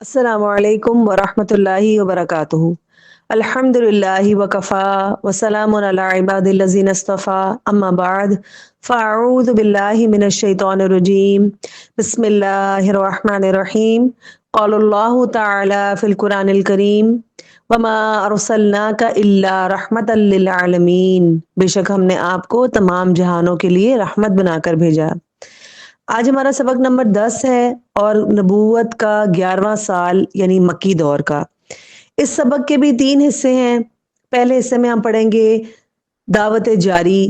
السلام علیکم ورحمۃ اللہ وبرکاتہ۔ الحمد للہ وکفا وسلام علی عباد الذین اصطفیٰ اما بعد فاعوذ باللہ من الشیطان الرجیم بسم اللہ الرحمن الرحیم قال اللہ تعالی فی القرآن الکریم وما ارسلناک الا رحمۃ للعالمین، بے شک ہم نے آپ کو تمام جہانوں کے لیے رحمت بنا کر بھیجا۔ آج ہمارا سبق نمبر 10 ہے اور نبوت کا 11واں سال یعنی مکی دور کا۔ اس سبق کے بھی 3 حصے ہیں۔ پہلے حصے میں ہم پڑھیں گے دعوت جاری،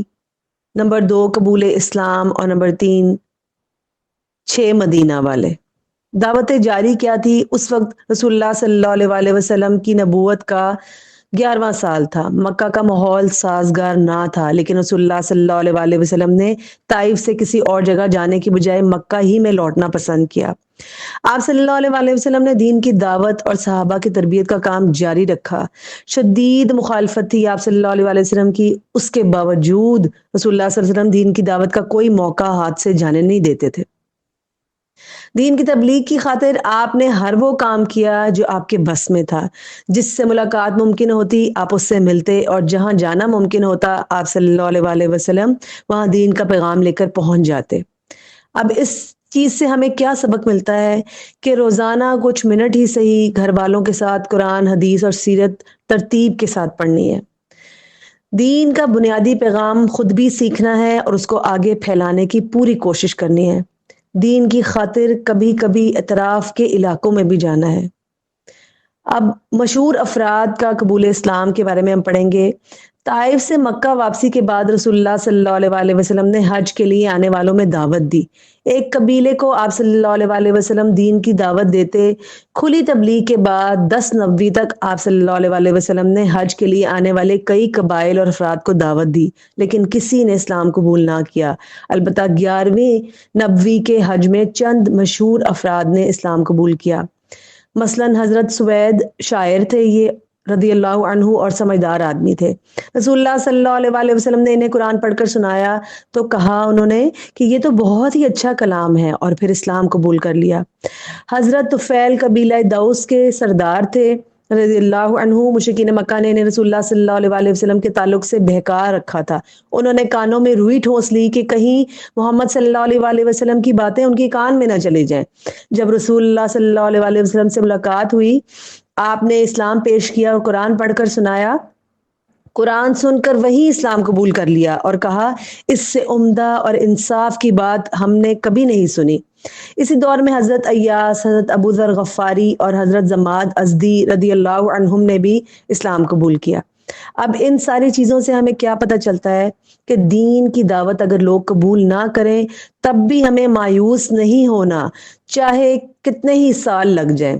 نمبر 2 قبول اسلام، اور نمبر 3 6 مدینہ والے۔ دعوت جاری کیا تھی؟ اس وقت رسول اللہ صلی اللہ علیہ وسلم کی نبوت کا 11واں سال تھا۔ مکہ کا ماحول سازگار نہ تھا، لیکن رسول اللہ صلی اللہ علیہ وسلم نے طائف سے کسی اور جگہ جانے کی بجائے مکہ ہی میں لوٹنا پسند کیا۔ آپ صلی اللہ علیہ وسلم نے دین کی دعوت اور صحابہ کی تربیت کا کام جاری رکھا۔ شدید مخالفت تھی آپ صلی اللہ علیہ وسلم کی، اس کے باوجود رسول اللہ صلی اللہ علیہ وسلم دین کی دعوت کا کوئی موقع ہاتھ سے جانے نہیں دیتے تھے۔ دین کی تبلیغ کی خاطر آپ نے ہر وہ کام کیا جو آپ کے بس میں تھا۔ جس سے ملاقات ممکن ہوتی آپ اس سے ملتے، اور جہاں جانا ممکن ہوتا آپ صلی اللہ علیہ وسلم وہاں دین کا پیغام لے کر پہنچ جاتے۔ اب اس چیز سے ہمیں کیا سبق ملتا ہے کہ روزانہ کچھ منٹ ہی صحیح گھر والوں کے ساتھ قرآن، حدیث اور سیرت ترتیب کے ساتھ پڑھنی ہے۔ دین کا بنیادی پیغام خود بھی سیکھنا ہے اور اس کو آگے پھیلانے کی پوری کوشش کرنی ہے۔ دین کی خاطر کبھی کبھی اطراف کے علاقوں میں بھی جانا ہے۔ اب مشہور افراد کا قبول اسلام کے بارے میں ہم پڑھیں گے۔ طائف سے مکہ واپسی کے بعد رسول اللہ صلی اللہ علیہ وسلم نے حج کے لیے آنے والوں میں دعوت دی۔ ایک قبیلے کو آپ صلی اللہ علیہ وسلم دین کی دعوت دیتے۔ کھلی تبلیغ کے بعد 10 نبوی تک آپ صلی اللہ علیہ وسلم نے حج کے لیے آنے والے کئی قبائل اور افراد کو دعوت دی، لیکن کسی نے اسلام قبول نہ کیا۔ البتہ 11ویں نبوی کے حج میں چند مشہور افراد نے اسلام قبول کیا۔ مثلا حضرت سوید شاعر تھے یہ رضی اللہ عنہ، اور سمجھدار آدمی تھے۔ رسول اللہ صلی اللہ علیہ وسلم نے انہیں قرآن پڑھ کر سنایا تو کہا انہوں نے کہ یہ تو بہت ہی اچھا کلام ہے، اور پھر اسلام قبول کر لیا۔ حضرت طفیل قبیلہ دوس کے سردار تھے رضی اللہ عنہ۔ مشرکین مکہ نے انہیں رسول اللہ صلی اللہ علیہ وسلم کے تعلق سے بہکا رکھا تھا۔ انہوں نے کانوں میں روئی ٹھونس لی کہ کہیں محمد صلی اللہ علیہ وسلم کی باتیں ان کے کان میں نہ چلی جائیں۔ جب رسول اللہ صلی اللہ علیہ وسلم سے ملاقات ہوئی، آپ نے اسلام پیش کیا اور قرآن پڑھ کر سنایا۔ قرآن سن کر وہی اسلام قبول کر لیا اور کہا اس سے عمدہ اور انصاف کی بات ہم نے کبھی نہیں سنی۔ اسی دور میں حضرت ایاس، حضرت ابو ذر غفاری اور حضرت زماد ازدی رضی اللہ عنہم نے بھی اسلام قبول کیا۔ اب ان ساری چیزوں سے ہمیں کیا پتہ چلتا ہے کہ دین کی دعوت اگر لوگ قبول نہ کریں تب بھی ہمیں مایوس نہیں ہونا، چاہے کتنے ہی سال لگ جائیں،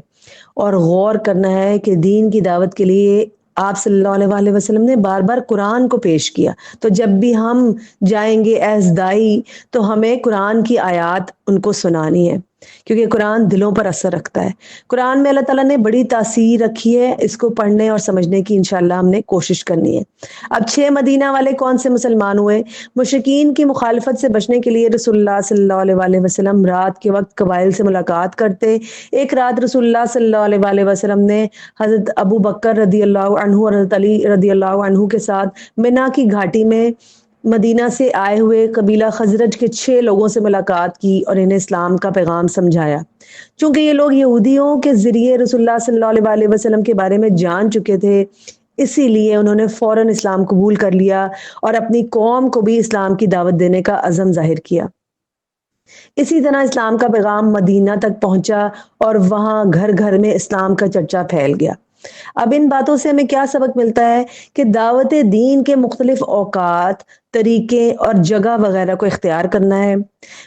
اور غور کرنا ہے کہ دین کی دعوت کے لیے آپ صلی اللہ علیہ وسلم نے بار بار قرآن کو پیش کیا۔ تو جب بھی ہم جائیں گے ایز دائی تو ہمیں قرآن کی آیات ان کو سنانی ہے، کیونکہ قرآن دلوں پر اثر رکھتا ہے۔ قرآن میں اللہ تعالیٰ نے بڑی تاثیر رکھی ہے، اس کو پڑھنے اور سمجھنے کی انشاءاللہ ہم نے کوشش کرنی ہے۔ اب 6 مدینہ والے کون سے مسلمان ہوئے؟ مشرکین کی مخالفت سے بچنے کے لیے رسول اللہ صلی اللہ علیہ وسلم رات کے وقت قبائل سے ملاقات کرتے۔ ایک رات رسول اللہ صلی اللہ علیہ وسلم نے حضرت ابو بکر رضی اللہ عنہ اور حضرت علی رضی اللہ عنہ کے ساتھ منا کی گھاٹی میں مدینہ سے آئے ہوئے قبیلہ خزرج کے 6 لوگوں سے ملاقات کی اور انہیں اسلام کا پیغام سمجھایا۔ چونکہ یہ لوگ یہودیوں کے ذریعے رسول اللہ صلی اللہ علیہ وسلم کے بارے میں جان چکے تھے، اسی لیے انہوں نے فوراً اسلام قبول کر لیا اور اپنی قوم کو بھی اسلام کی دعوت دینے کا عزم ظاہر کیا۔ اسی طرح اسلام کا پیغام مدینہ تک پہنچا اور وہاں گھر گھر میں اسلام کا چرچا پھیل گیا۔ اب ان باتوں سے ہمیں کیا سبق ملتا ہے کہ دعوت دین کے مختلف اوقات، طریقے اور جگہ وغیرہ کو اختیار کرنا ہے۔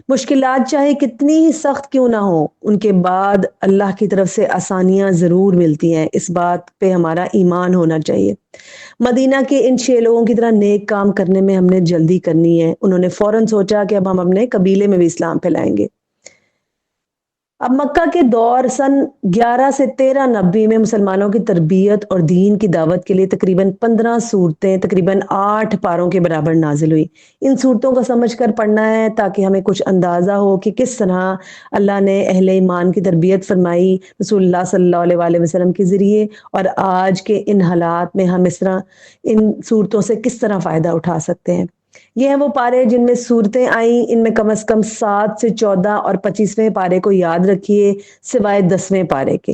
مشکلات چاہے کتنی ہی سخت کیوں نہ ہو، ان کے بعد اللہ کی طرف سے آسانیاں ضرور ملتی ہیں، اس بات پہ ہمارا ایمان ہونا چاہیے۔ مدینہ کے ان 6 لوگوں کی طرح نیک کام کرنے میں ہم نے جلدی کرنی ہے۔ انہوں نے فوراً سوچا کہ اب ہم اپنے قبیلے میں بھی اسلام پھیلائیں گے۔ اب مکہ کے دور سن 11 سے 1390 میں مسلمانوں کی تربیت اور دین کی دعوت کے لیے تقریباً 15 صورتیں تقریباً 8 پاروں کے برابر نازل ہوئی۔ ان صورتوں کو سمجھ کر پڑھنا ہے تاکہ ہمیں کچھ اندازہ ہو کہ کس طرح اللہ نے اہل ایمان کی تربیت فرمائی رسول اللہ صلی اللہ علیہ وآلہ وسلم کے ذریعے، اور آج کے ان حالات میں ہم اس طرح ان صورتوں سے کس طرح فائدہ اٹھا سکتے ہیں۔ یہ ہیں وہ پارے جن میں صورتیں آئیں، ان میں کم از کم 7 سے 14 اور 25ویں پارے کو یاد رکھیے سوائے 10ویں پارے کے۔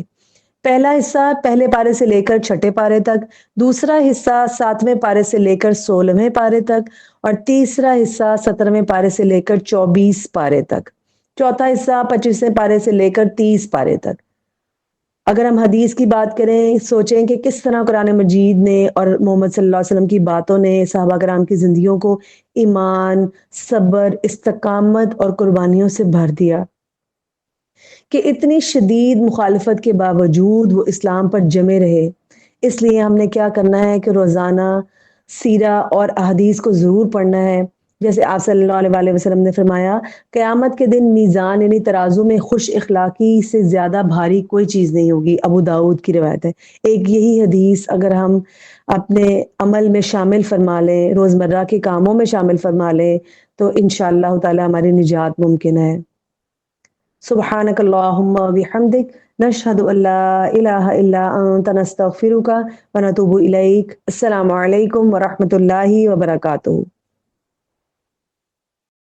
پہلا حصہ پہلے پارے سے لے کر چھٹے پارے تک، دوسرا حصہ 7ویں پارے سے لے کر 16ویں پارے تک، اور تیسرا حصہ 17ویں پارے سے لے کر 24 پارے تک، چوتھا حصہ 25ویں پارے سے لے کر 30 پارے تک۔ اگر ہم حدیث کی بات کریں، سوچیں کہ کس طرح قرآن مجید نے اور محمد صلی اللہ علیہ وسلم کی باتوں نے صحابہ کرام کی زندگیوں کو ایمان، صبر، استقامت اور قربانیوں سے بھر دیا کہ اتنی شدید مخالفت کے باوجود وہ اسلام پر جمے رہے۔ اس لیے ہم نے کیا کرنا ہے کہ روزانہ سیرہ اور احادیث کو ضرور پڑھنا ہے۔ جیسے آپ صلی اللہ علیہ وآلہ وسلم نے فرمایا، قیامت کے دن میزان یعنی ترازو میں خوش اخلاقی سے زیادہ بھاری کوئی چیز نہیں ہوگی۔ ابو داؤد کی روایت ہے۔ ایک یہی حدیث اگر ہم اپنے عمل میں شامل فرما لیں، روزمرہ کے کاموں میں شامل فرما لیں، تو انشاءاللہ تعالی ہماری نجات ممکن ہے۔ سبحانک اللہم و بحمدک، نشہد ان لا الہ الا انت، نستغفرک و نتوب الیک۔ السلام علیکم ورحمۃ اللہ وبرکاتہ۔